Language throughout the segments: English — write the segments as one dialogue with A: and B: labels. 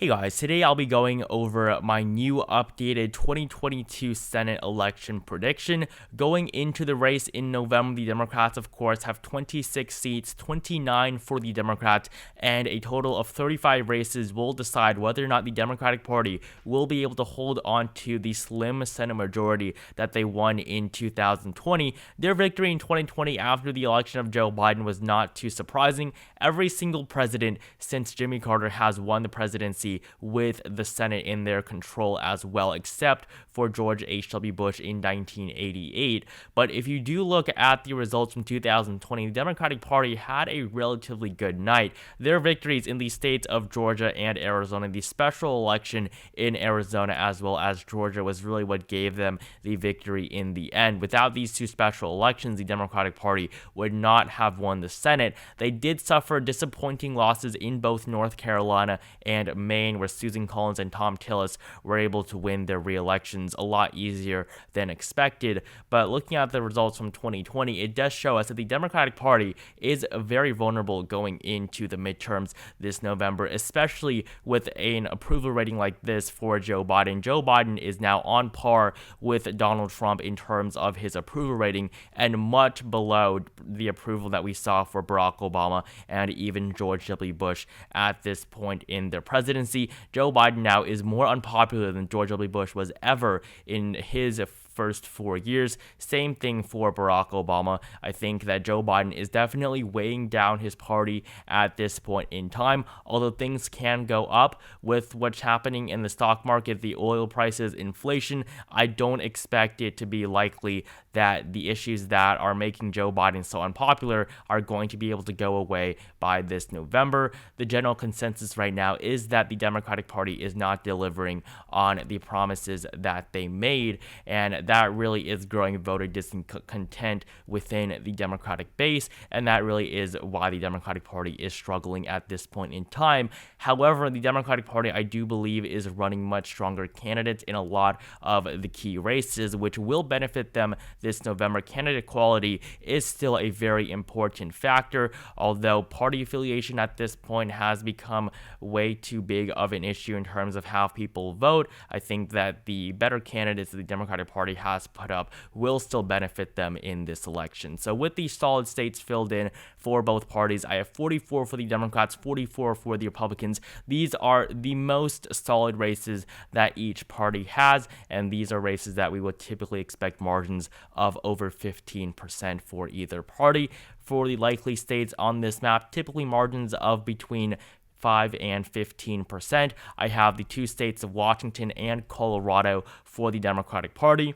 A: Hey guys, today I'll be going over my new updated 2022 Senate election prediction. Going into the race in November, the Democrats, of course, have 26 seats, 29 for the Democrats, and a total of 35 races will decide whether or not the Democratic Party will be able to hold on to the slim Senate majority that they won in 2020. Their victory in 2020 after the election of Joe Biden was not too surprising. Every single president since Jimmy Carter has won the presidency with the Senate in their control as well, except for George H.W. Bush in 1988. But if you do look at the results from 2020, the Democratic Party had a relatively good night. Their victories in the states of Georgia and Arizona, the special election in Arizona as well as Georgia, was really what gave them the victory in the end. Without these two special elections, the Democratic Party would not have won the Senate. They did suffer disappointing losses in both North Carolina and Maine, where Susan Collins and Tom Tillis were able to win their re-elections a lot easier than expected. But looking at the results from 2020, it does show us that the Democratic Party is very vulnerable going into the midterms this November, especially with an approval rating like this for Joe Biden. Joe Biden is now on par with Donald Trump in terms of his approval rating and much below the approval that we saw for Barack Obama and even George W. Bush at this point in their presidency. Joe Biden now is more unpopular than George W. Bush was ever in his first 4 years. Same thing for Barack Obama. I think that Joe Biden is definitely weighing down his party at this point in time, although things can go up with what's happening in the stock market, the oil prices, inflation. I don't expect it to be likely that the issues that are making Joe Biden so unpopular are going to be able to go away by this November. The general consensus right now is that the Democratic Party is not delivering on the promises that they made, and that really is growing voter discontent within the Democratic base, and that really is why the Democratic Party is struggling at this point in time. However, the Democratic Party, I do believe, is running much stronger candidates in a lot of the key races, which will benefit them this November. Candidate quality is still a very important factor, although party affiliation at this point has become way too big of an issue in terms of how people vote. I think that the better candidates that the Democratic Party has put up will still benefit them in this election. So with these solid states filled in for both parties, I have 44 for the Democrats, 44 for the Republicans. These are the most solid races that each party has, and these are races that we would typically expect margins of over 15% for either party. For the likely states on this map, typically margins of between 5 and 15%. I have the two states of Washington and Colorado for the Democratic Party.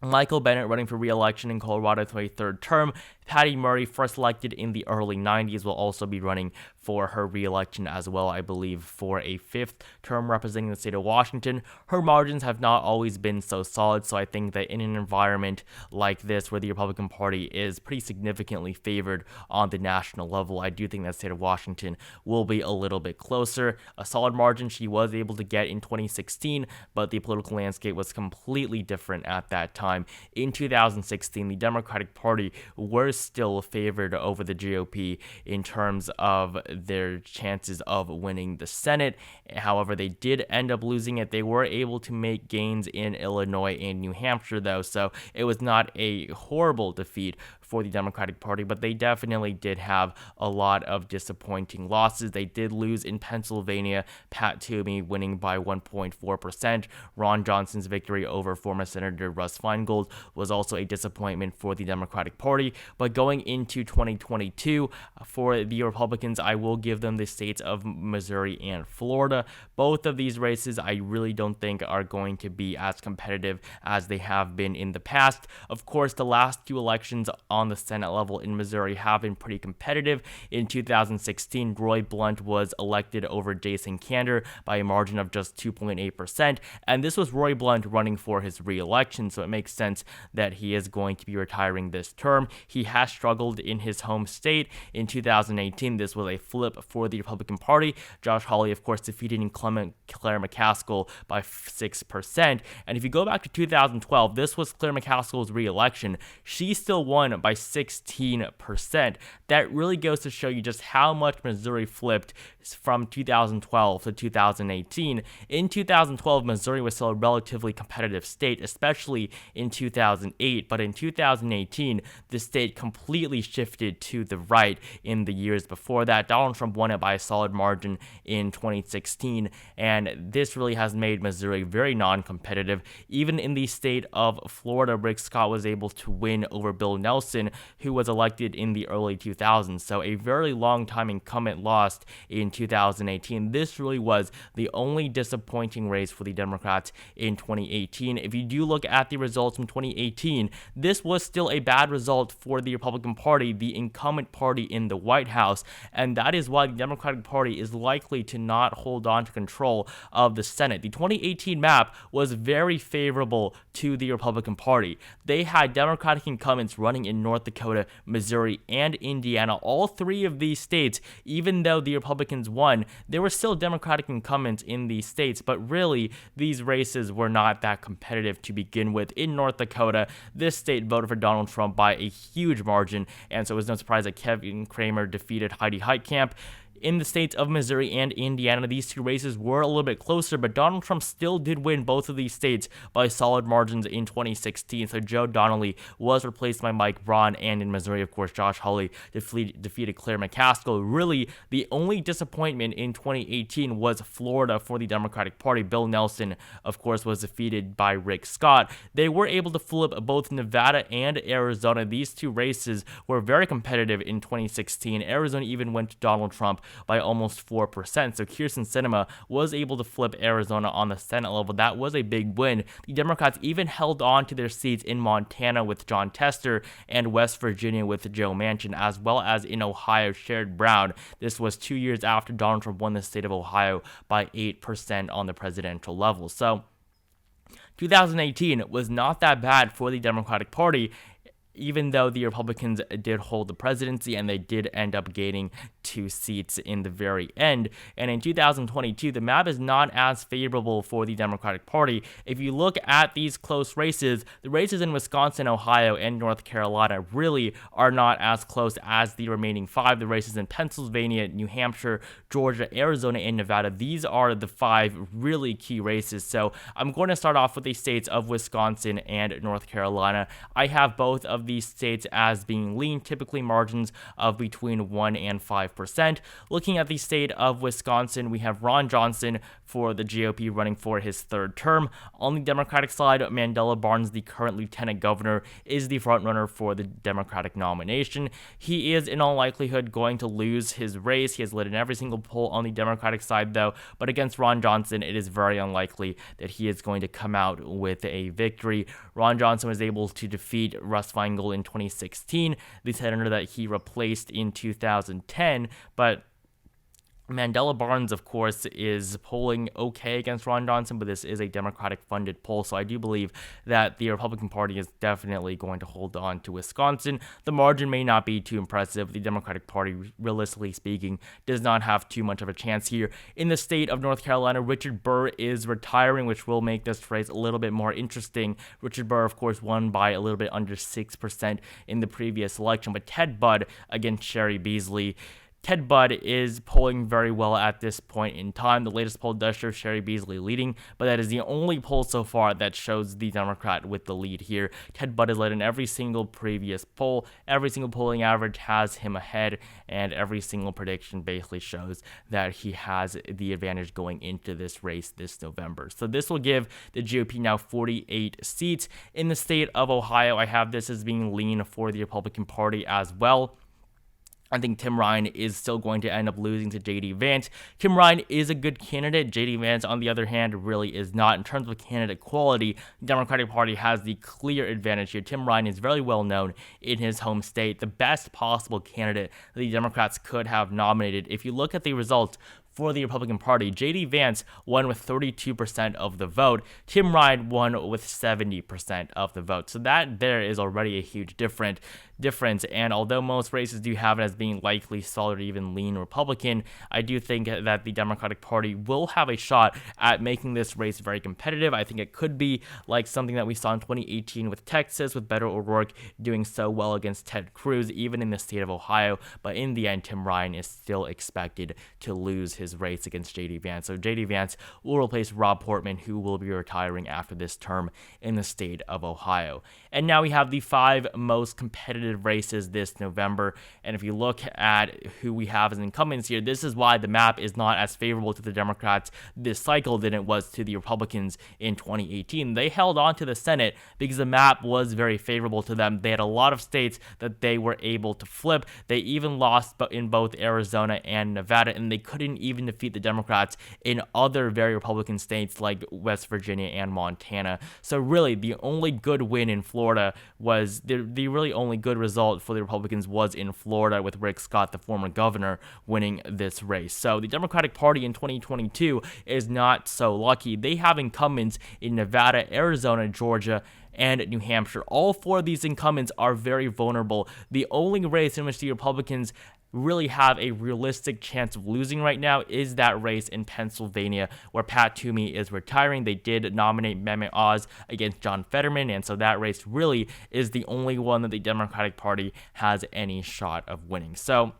A: Michael Bennet running for re-election in Colorado to a third term. Patty Murray, first elected in the early 90s, will also be running for her re-election as well, I believe, for a fifth term representing the state of Washington. Her margins have not always been so solid, so I think that in an environment like this where the Republican Party is pretty significantly favored on the national level, I do think that state of Washington will be a little bit closer. A solid margin she was able to get in 2016, but the political landscape was completely different at that time. In 2016, the Democratic Party were still favored over the GOP in terms of their chances of winning the Senate. However, they did end up losing it. They were able to make gains in Illinois and New Hampshire, though, so it was not a horrible defeat for the Democratic Party, but they definitely did have a lot of disappointing losses. They did lose in Pennsylvania, Pat Toomey winning by 1.4%. Ron Johnson's victory over former Senator Russ Feingold was also a disappointment for the Democratic Party. But going into 2022, for the Republicans, I will give them the states of Missouri and Florida. Both of these races I really don't think are going to be as competitive as they have been in the past. Of course, the last two elections on the Senate level in Missouri have been pretty competitive. In 2016, Roy Blunt was elected over Jason Kander by a margin of just 2.8%, and this was Roy Blunt running for his re-election, so it makes sense that he is going to be retiring this term. He has struggled in his home state. In 2018, this was a flip for the Republican Party. Josh Hawley, of course, defeated Claire McCaskill by 6%, and if you go back to 2012, this was Claire McCaskill's re-election. She still won by 16%. That really goes to show you just how much Missouri flipped from 2012 to 2018. In 2012, Missouri was still a relatively competitive state, especially in 2008, but in 2018, the state completely shifted to the right in the years before that. Donald Trump won it by a solid margin in 2016, and this really has made Missouri very non-competitive. Even in the state of Florida, Rick Scott was able to win over Bill Nelson, who was elected in the early 2000s. So a very long time incumbent lost in 2018. This really was the only disappointing race for the Democrats in 2018. If you do look at the results from 2018, this was still a bad result for the Republican Party, the incumbent party in the White House, and that is why the Democratic Party is likely to not hold on to control of the Senate. The 2018 map was very favorable to the Republican Party. They had Democratic incumbents running in North Dakota, Missouri, and Indiana. All three of these states, even though the Republicans won, there were still Democratic incumbents in these states, but really, these races were not that competitive to begin with. In North Dakota, this state voted for Donald Trump by a huge margin, and so it was no surprise that Kevin Cramer defeated Heidi Heitkamp. In the states of Missouri and Indiana, these two races were a little bit closer, but Donald Trump still did win both of these states by solid margins in 2016. So Joe Donnelly was replaced by Mike Braun, and in Missouri, of course, Josh Hawley defeated Claire McCaskill. Really, the only disappointment in 2018 was Florida for the Democratic Party. Bill Nelson, of course, was defeated by Rick Scott. They were able to flip both Nevada and Arizona. These two races were very competitive in 2016. Arizona even went to Donald Trump by almost 4%. So Kyrsten Sinema was able to flip Arizona on the Senate level. That was a big win. The Democrats even held on to their seats in Montana with John Tester and West Virginia with Joe Manchin, as well as in Ohio, Sherrod Brown. This was 2 years after Donald Trump won the state of Ohio by 8% on the presidential level. So 2018 was not that bad for the Democratic Party, even though the Republicans did hold the presidency and they did end up gaining 2 seats in the very end. And in 2022, the map is not as favorable for the Democratic Party. If you look at these close races, the races in Wisconsin, Ohio, and North Carolina really are not as close as the remaining 5. The races in Pennsylvania, New Hampshire, Georgia, Arizona, and Nevada, these are the 5 really key races. So I'm going to start off with the states of Wisconsin and North Carolina. I have both of these states as being lean, typically margins of between 1 and 5%. Looking at the state of Wisconsin, we have Ron Johnson for the GOP running for his 3rd term. On the Democratic side, Mandela Barnes, the current lieutenant governor, is the frontrunner for the Democratic nomination. He is in all likelihood going to lose his race. He has led in every single poll on the Democratic side, though, but against Ron Johnson, it is very unlikely that he is going to come out with a victory. Ron Johnson was able to defeat Russ Feingold in 2016, the senator that he replaced in 2010, but Mandela Barnes, of course, is polling okay against Ron Johnson, but this is a Democratic-funded poll, so I do believe that the Republican Party is definitely going to hold on to Wisconsin. The margin may not be too impressive. The Democratic Party, realistically speaking, does not have too much of a chance here. In the state of North Carolina, Richard Burr is retiring, which will make this race a little bit more interesting. Richard Burr, of course, won by a little bit under 6% in the previous election, but Ted Budd against Sherry Beasley. Ted Budd is polling very well at this point in time. The latest poll does show Sherry Beasley leading, but that is the only poll so far that shows the Democrat with the lead here. Ted Budd has led in every single previous poll. Every single polling average has him ahead, and every single prediction basically shows that he has the advantage going into this race this November. So this will give the GOP now 48 seats. In the state of Ohio, I have this as being lean for the Republican Party as well. I think Tim Ryan is still going to end up losing to J.D. Vance. Tim Ryan is a good candidate. J.D. Vance, on the other hand, really is not. In terms of candidate quality, the Democratic Party has the clear advantage here. Tim Ryan is very well known in his home state, the best possible candidate the Democrats could have nominated. If you look at the results for the Republican Party. J.D. Vance won with 32% of the vote. Tim Ryan won with 70% of the vote. So that there is already a huge difference. And although most races do have it as being likely solid or even lean Republican, I do think that the Democratic Party will have a shot at making this race very competitive. I think it could be like something that we saw in 2018 with Texas, with Beto O'Rourke doing so well against Ted Cruz, even in the state of Ohio. But in the end, Tim Ryan is still expected to lose his race against J.D. Vance. So J.D. Vance will replace Rob Portman, who will be retiring after this term in the state of Ohio. And now we have the 5 most competitive races this November. And if you look at who we have as incumbents here, this is why the map is not as favorable to the Democrats this cycle than it was to the Republicans in 2018. They held on to the Senate because the map was very favorable to them. They had a lot of states that they were able to flip. They even lost in both Arizona and Nevada, and they couldn't even defeat the Democrats in other very Republican states like West Virginia and Montana. So really, the only good win in Florida was the really only good result for the Republicans was in Florida, with Rick Scott, the former governor, winning this race. So the Democratic Party in 2022 is not so lucky. They have incumbents in Nevada, Arizona, Georgia, and New Hampshire. All 4 of these incumbents are very vulnerable. The only race in which the Republicans really have a realistic chance of losing right now is that race in Pennsylvania, where Pat Toomey is retiring. They did nominate Mehmet Oz against John Fetterman, and so that race really is the only one that the Democratic Party has any shot of winning. So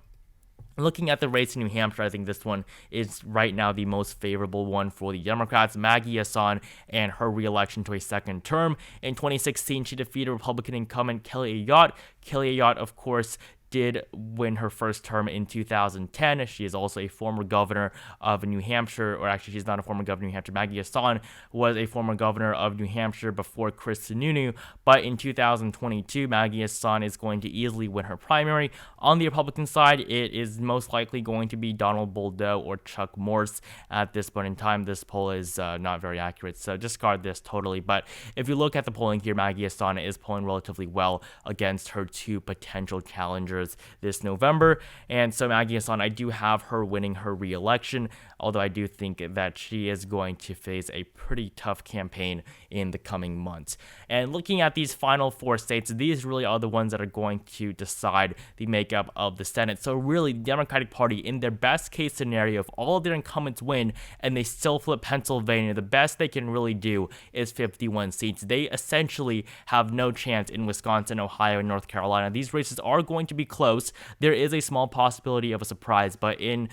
A: looking at the race in New Hampshire, I think this one is right now the most favorable one for the Democrats. Maggie Hassan and her re-election to a second term. In 2016, she defeated Republican incumbent Kelly Ayotte. Kelly Ayotte, of course, did win her first term in 2010. She is also a former governor of New Hampshire, or actually she's not a former governor of New Hampshire. Maggie Hassan was a former governor of New Hampshire before Chris Sununu, but in 2022, Maggie Hassan is going to easily win her primary. On the Republican side, it is most likely going to be Donald Boldeau or Chuck Morse at this point in time. This poll is not very accurate, so discard this totally. But if you look at the polling here, Maggie Hassan is polling relatively well against her 2 potential challengers this November. And so Maggie Hassan, I do have her winning her re-election, although I do think that she is going to face a pretty tough campaign in the coming months. And looking at these final 4 states, these really are the ones that are going to decide the makeup of the Senate. So really, the Democratic Party, in their best case scenario, if all of their incumbents win and they still flip Pennsylvania, the best they can really do is 51 seats. They essentially have no chance in Wisconsin, Ohio, and North Carolina. These races are going to be close. There is a small possibility of a surprise, but in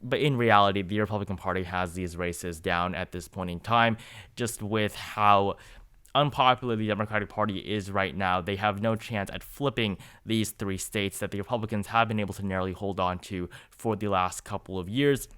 A: reality, the Republican Party has these races down at this point in time, just with how unpopular the Democratic Party is right now. They have no chance at flipping these 3 states that the Republicans have been able to narrowly hold on to for the last couple of years.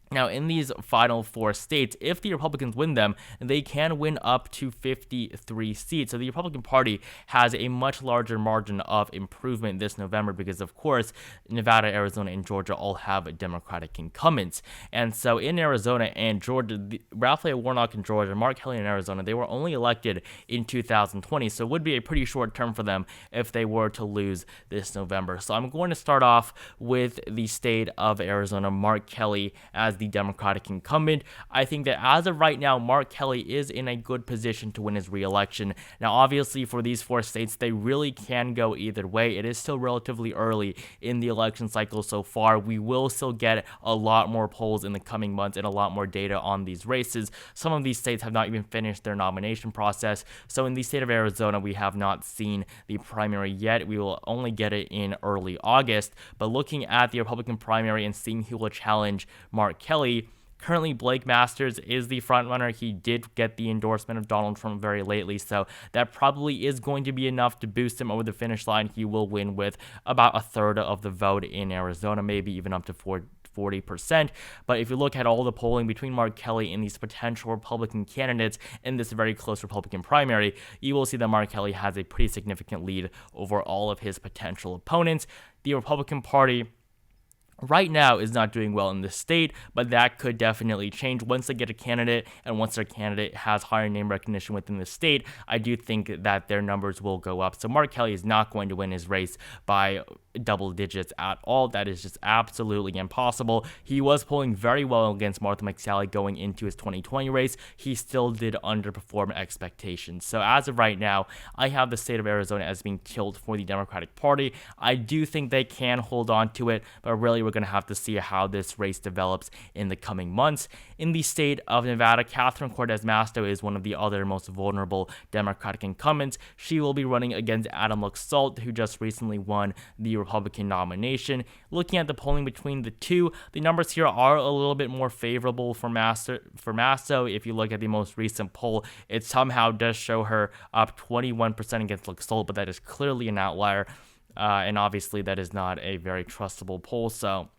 A: Now, in these final 4 states, if the Republicans win them, they can win up to 53 seats. So the Republican Party has a much larger margin of improvement this November because, of course, Nevada, Arizona, and Georgia all have Democratic incumbents. And so in Arizona and Georgia, Raphael Warnock in Georgia, Mark Kelly in Arizona, they were only elected in 2020. So it would be a pretty short term for them if they were to lose this November. So I'm going to start off with the state of Arizona, Mark Kelly as the Democratic incumbent. I think that as of right now, Mark Kelly is in a good position to win his re-election. Now, obviously, for these 4 states, they really can go either way. It is still relatively early in the election cycle so far. We will still get a lot more polls in the coming months and a lot more data on these races. Some of these states have not even finished their nomination process. So in the state of Arizona, we have not seen the primary yet. We will only get it in early August. But looking at the Republican primary and seeing who will challenge Mark Kelly, currently Blake Masters is the frontrunner. He did get the endorsement of Donald Trump very lately, so that probably is going to be enough to boost him over the finish line. He will win with about a third of the vote in Arizona, maybe even up to 40%. But if you look at all the polling between Mark Kelly and these potential Republican candidates in this very close Republican primary, you will see that Mark Kelly has a pretty significant lead over all of his potential opponents. The Republican Party right now is not doing well in the state, but that could definitely change once they get a candidate, and once their candidate has higher name recognition within the state. I do think that their numbers will go up. So Mark Kelly is not going to win his race by double digits at all. That is just absolutely impossible. He was polling very well against Martha McSally going into his 2020 race. He still did underperform expectations. So as of right now, I have the state of Arizona as being killed for the Democratic Party. I do think they can hold on to it, but really we're going to have to see how this race develops in the coming months. In the state of Nevada, Catherine Cortez Masto is one of the other most vulnerable Democratic incumbents. She will be running against Adam Laxalt, who just recently won the Republican nomination. Looking at the polling between the two, the numbers here are a little bit more favorable for Masto. If you look at the most recent poll, it somehow does show her up 21% against Laxalt, but that is clearly an outlier. And obviously that is not a very trustable poll. So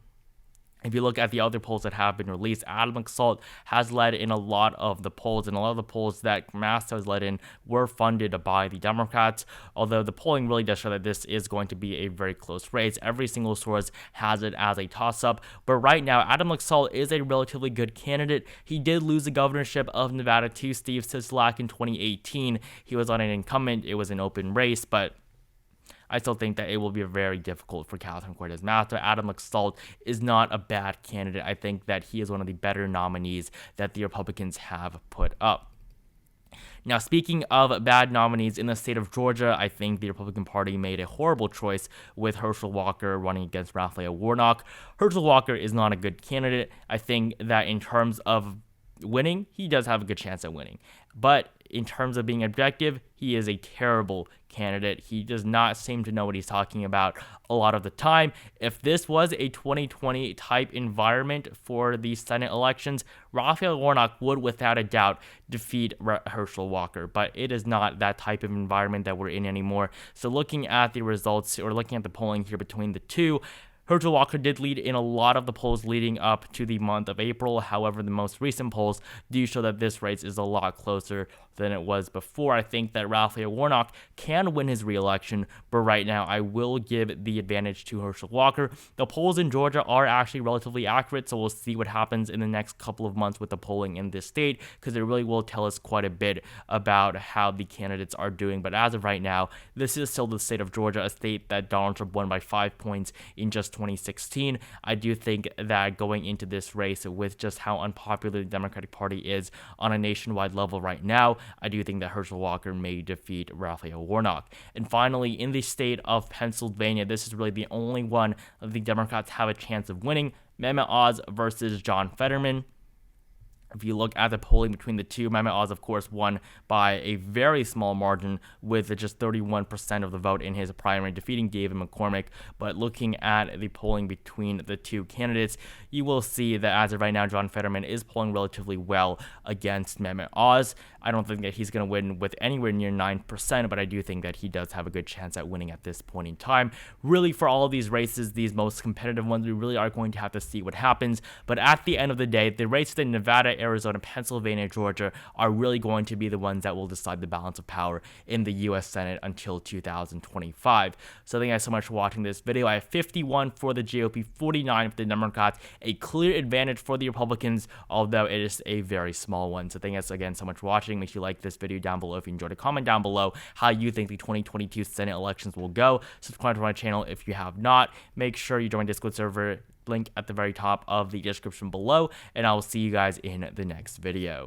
A: if you look at the other polls that have been released, Adam Laxalt has led in a lot of the polls, and a lot of the polls that Masto has led in were funded by the Democrats, although the polling really does show that this is going to be a very close race. Every single source has it as a toss-up, but right now, Adam Laxalt is a relatively good candidate. He did lose the governorship of Nevada to Steve Sisolak in 2018. He was on an incumbent. It was an open race, but I still think that it will be very difficult for Catherine Cortez Masto. Adam Laxalt is not a bad candidate. I think that he is one of the better nominees that the Republicans have put up. Now, speaking of bad nominees in the state of Georgia, I think the Republican Party made a horrible choice with Herschel Walker running against Raphael Warnock. Herschel Walker is not a good candidate. I think that in terms of winning, he does have a good chance at winning. But in terms of being objective, he is a terrible candidate. He does not seem to know what he's talking about a lot of the time. If this was a 2020 type environment for the Senate elections, Raphael Warnock would without a doubt defeat Herschel Walker, but it is not that type of environment that we're in anymore. So looking at the results, or looking at the polling here between the two, Herschel Walker did lead in a lot of the polls leading up to the month of April. However, the most recent polls do show that this race is a lot closer than it was before. I think that Raphael Warnock can win his re-election, but right now I will give the advantage to Herschel Walker. The polls in Georgia are actually relatively accurate, so we'll see what happens in the next couple of months with the polling in this state, because it really will tell us quite a bit about how the candidates are doing. But as of right now, this is still the state of Georgia, a state that Donald Trump won by 5 points in just 2016. I do think that going into this race, with just how unpopular the Democratic Party is on a nationwide level right now, I do think that Herschel Walker may defeat Raphael Warnock. And finally, in the state of Pennsylvania, this is really the only one that the Democrats have a chance of winning. Mehmet Oz versus John Fetterman. If you look at the polling between the two, Mehmet Oz, of course, won by a very small margin with just 31% of the vote in his primary, defeating David McCormick. But looking at the polling between the two candidates, you will see that as of right now, John Fetterman is polling relatively well against Mehmet Oz. I don't think that he's going to win with anywhere near 9%, but I do think that he does have a good chance at winning at this point in time. Really, for all of these races, these most competitive ones, we really are going to have to see what happens. But at the end of the day, the races in Nevada, Arizona, Pennsylvania, Georgia are really going to be the ones that will decide the balance of power in the U.S. Senate until 2025. So thank you guys so much for watching this video. I have 51 for the GOP, 49 for the Democrats, a clear advantage for the Republicans, although it is a very small one. So thank you guys again so much for watching. Make sure you like this video down below if you enjoyed it. Comment down below how you think the 2022 Senate elections will go. Subscribe to my channel if you have not. Make sure you join my Discord server, link at the very top of the description below, and I will see you guys in the next video.